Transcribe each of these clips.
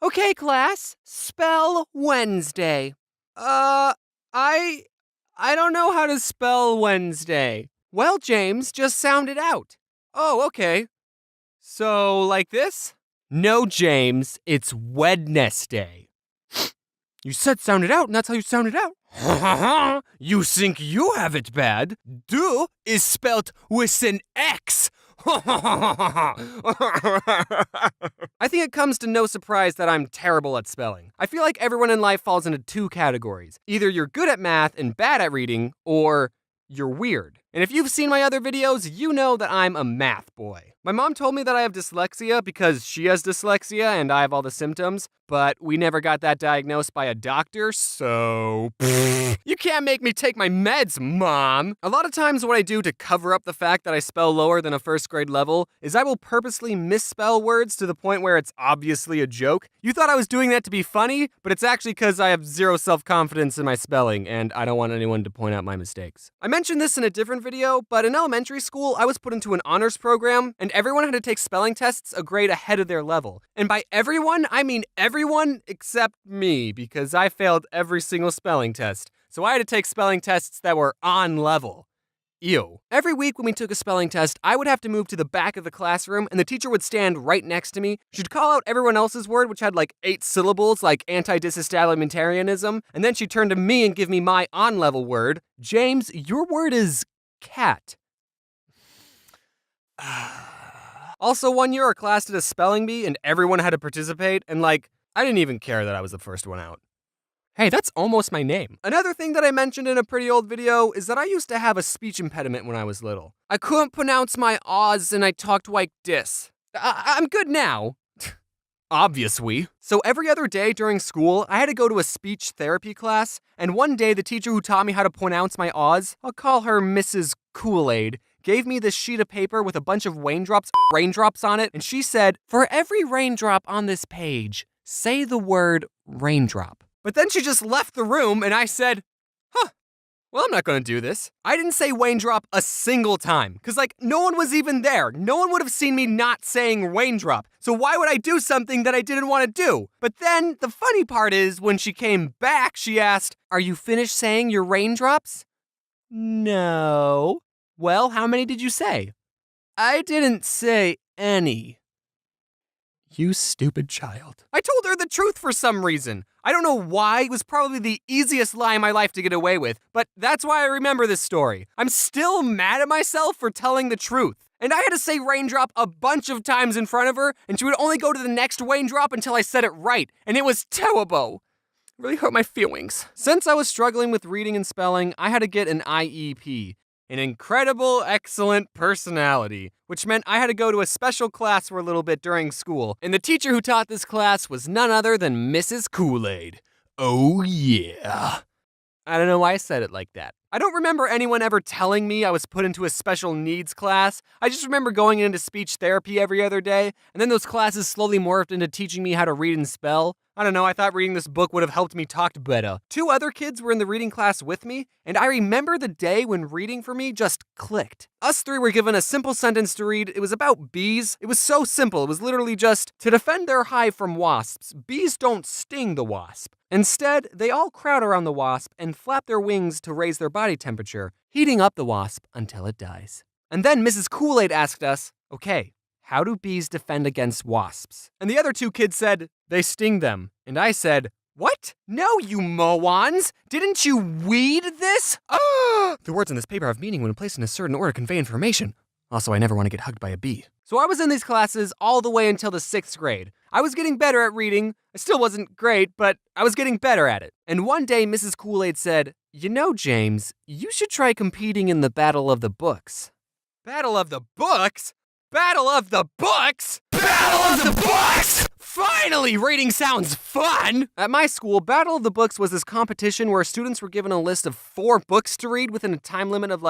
Okay, class, spell Wednesday. I don't know how to spell Wednesday. Well, James, just sound it out. Oh, okay. So, like this? No, James, it's Wednesday. You said sound it out, and that's how you sound it out. You think you have it bad? Do is spelt with an X. I think it comes to no surprise that I'm terrible at spelling. I feel like everyone in life falls into two categories. Either you're good at math and bad at reading, or you're weird. And if you've seen my other videos, you know that I'm a math boy. My mom told me that I have dyslexia because she has dyslexia and I have all the symptoms, but we never got that diagnosed by a doctor, so you can't make me take my meds, Mom. A lot of times what I do to cover up the fact that I spell lower than a first grade level is I will purposely misspell words to the point where it's obviously a joke. You thought I was doing that to be funny, but it's actually because I have zero self-confidence in my spelling and I don't want anyone to point out my mistakes. I mentioned this in a different video, but in elementary school, I was put into an honors program and everyone had to take spelling tests a grade ahead of their level. And by everyone, I mean everyone except me, because I failed every single spelling test. So I had to take spelling tests that were on level. Ew. Every week when we took a spelling test, I would have to move to the back of the classroom and the teacher would stand right next to me. She'd call out everyone else's word, which had like 8 syllables, like anti-disestablishmentarianism, and then she'd turn to me and give me my on-level word. James, your word is cat. Also, one year our class did a spelling bee and everyone had to participate, and I didn't even care that I was the first one out. Hey, that's almost my name. Another thing that I mentioned in a pretty old video is that I used to have a speech impediment when I was little. I couldn't pronounce my O's and I talked like this. I'm good now. Obviously. So every other day during school, I had to go to a speech therapy class, and one day the teacher who taught me how to pronounce my O's, I'll call her Mrs. Kool-Aid, gave me this sheet of paper with a bunch of raindrops on it, and she said, "For every raindrop on this page, say the word raindrop." But then she just left the room and I said, well, I'm not gonna do this. I didn't say raindrop a single time, because no one was even there. No one would have seen me not saying raindrop. So why would I do something that I didn't want to do? But then the funny part is when she came back, she asked, "Are you finished saying your raindrops?" No. Well, how many did you say? I didn't say any. You stupid child. I told her the truth for some reason. I don't know why. It was probably the easiest lie in my life to get away with, but that's why I remember this story. I'm still mad at myself for telling the truth. And I had to say raindrop a bunch of times in front of her, and she would only go to the next raindrop until I said it right, and it was terrible. It really hurt my feelings. Since I was struggling with reading and spelling, I had to get an IEP. An incredible, excellent personality, which meant I had to go to a special class for a little bit during school, and the teacher who taught this class was none other than Mrs. Kool-Aid. Oh yeah. I don't know why I said it like that. I don't remember anyone ever telling me I was put into a special needs class. I just remember going into speech therapy every other day, and then those classes slowly morphed into teaching me how to read and spell. I don't know, I thought reading this book would have helped me talk better. 2 other kids were in the reading class with me, and I remember the day when reading for me just clicked. Us 3 were given a simple sentence to read. It was about bees. It was so simple. It was literally just, to defend their hive from wasps, bees don't sting the wasp. Instead, they all crowd around the wasp and flap their wings to raise their body temperature, heating up the wasp until it dies. And then Mrs. Kool-Aid asked us, okay, how do bees defend against wasps? And the other 2 kids said, they sting them. And I said, what? No, you morons! Didn't you read this? The words on this paper have meaning when placed in a certain order convey information. Also, I never want to get hugged by a bee. So I was in these classes all the way until the 6th grade. I was getting better at reading. I still wasn't great, but I was getting better at it. And one day, Mrs. Kool-Aid said, you know, James, you should try competing in the Battle of the Books. Battle of the Books? Battle of the Books? Battle of the Books! Finally, reading sounds fun! At my school, Battle of the Books was this competition where students were given a list of 4 books to read within a time limit of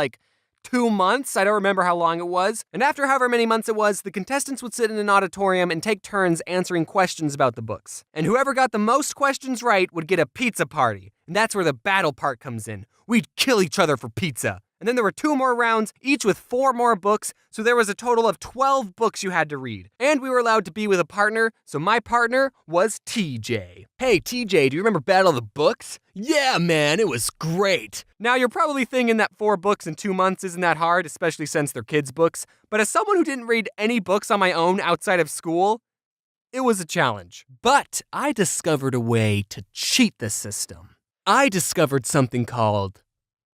2 months. I don't remember how long it was. And after however many months it was, the contestants would sit in an auditorium and take turns answering questions about the books. And whoever got the most questions right would get a pizza party. And that's where the battle part comes in. We'd kill each other for pizza. And then there were 2 more rounds, each with 4 more books, so there was a total of 12 books you had to read. And we were allowed to be with a partner, so my partner was TJ. Hey TJ, do you remember Battle of the Books? Yeah man, it was great. Now you're probably thinking that 4 books in 2 months isn't that hard, especially since they're kids' books, but as someone who didn't read any books on my own outside of school, it was a challenge. But I discovered a way to cheat the system. I discovered something called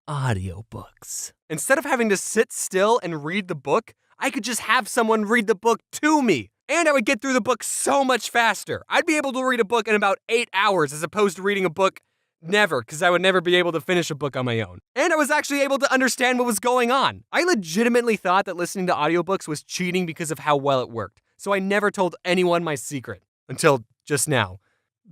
audiobooks. Instead of having to sit still and read the book, I could just have someone read the book to me. And I would get through the book so much faster. I'd be able to read a book in about 8 hours as opposed to reading a book never, because I would never be able to finish a book on my own. And I was actually able to understand what was going on. I legitimately thought that listening to audiobooks was cheating because of how well it worked. So I never told anyone my secret. Until just now.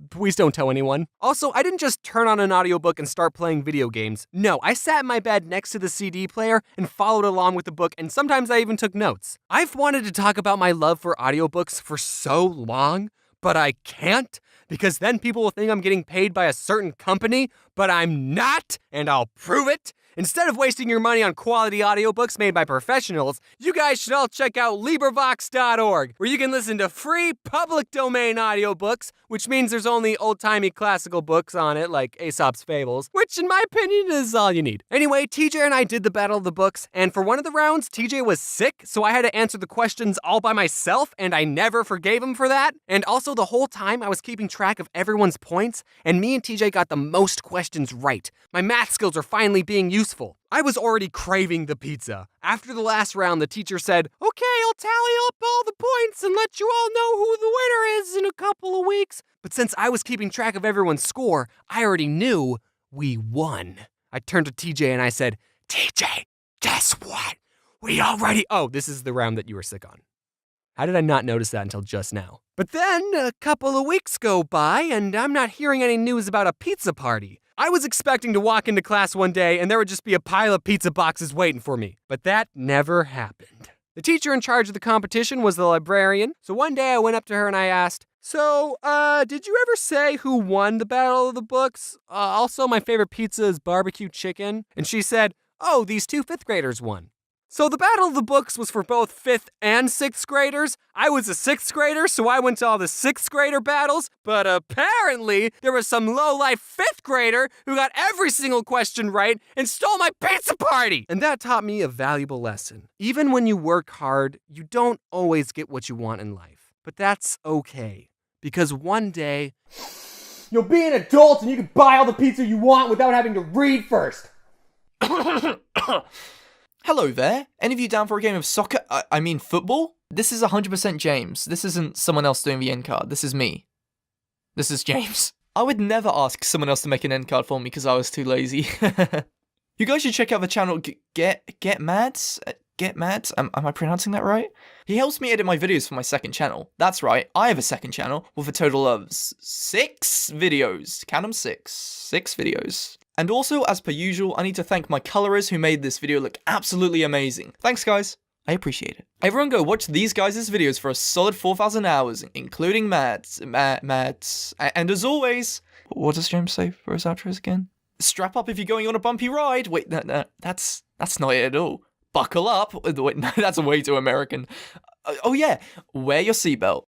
Please don't tell anyone. Also, I didn't just turn on an audiobook and start playing video games. No, I sat in my bed next to the CD player and followed along with the book, and sometimes I even took notes. I've wanted to talk about my love for audiobooks for so long, but I can't, because then people will think I'm getting paid by a certain company, but I'm not, and I'll prove it. Instead of wasting your money on quality audiobooks made by professionals, you guys should all check out LibriVox.org, where you can listen to free public domain audiobooks, which means there's only old-timey classical books on it, like Aesop's Fables, which in my opinion is all you need. Anyway, TJ and I did the Battle of the Books, and for one of the rounds, TJ was sick, so I had to answer the questions all by myself, and I never forgave him for that. And also, the whole time, I was keeping track of everyone's points, and me and TJ got the most questions right. My math skills are finally being useful. I was already craving the pizza. After the last round, the teacher said, "Okay, I'll tally up all the points and let you all know who the winner is in a couple of weeks." But since I was keeping track of everyone's score, I already knew we won. I turned to TJ and I said, "TJ, guess what? Oh, this is the round that you were sick on. How did I not notice that until just now?" But then a couple of weeks go by and I'm not hearing any news about a pizza party. I was expecting to walk into class one day and there would just be a pile of pizza boxes waiting for me. But that never happened. The teacher in charge of the competition was the librarian, so one day I went up to her and I asked, "So, did you ever say who won the Battle of the Books? Also, my favorite pizza is barbecue chicken." And she said, "Oh, these 2 5th graders won." So the Battle of the Books was for both 5th and 6th graders. I was a 6th grader, so I went to all the 6th grader battles, but apparently there was some low-life 5th grader who got every single question right and stole my pizza party! And that taught me a valuable lesson. Even when you work hard, you don't always get what you want in life. But that's okay, because one day, you'll be an adult and you can buy all the pizza you want without having to read first. Hello there. Any of you down for a game of soccer? I mean football? This is 100% James. This isn't someone else doing the end card. This is me. This is James. I would never ask someone else to make an end card for me because I was too lazy. You guys should check out the channel Get Mads? Get Mads? Am I pronouncing that right? He helps me edit my videos for my second channel. That's right, I have a second channel with a total of 6 videos. Count them 6. 6 videos. And also, as per usual, I need to thank my colorers who made this video look absolutely amazing. Thanks, guys. I appreciate it. Everyone go watch these guys' videos for a solid 4,000 hours, including Mads. And as always, what does James say for his outros again? Strap up if you're going on a bumpy ride. Wait, no, that's not it at all. Buckle up. Wait, no, that's way too American. Oh yeah, wear your seatbelt.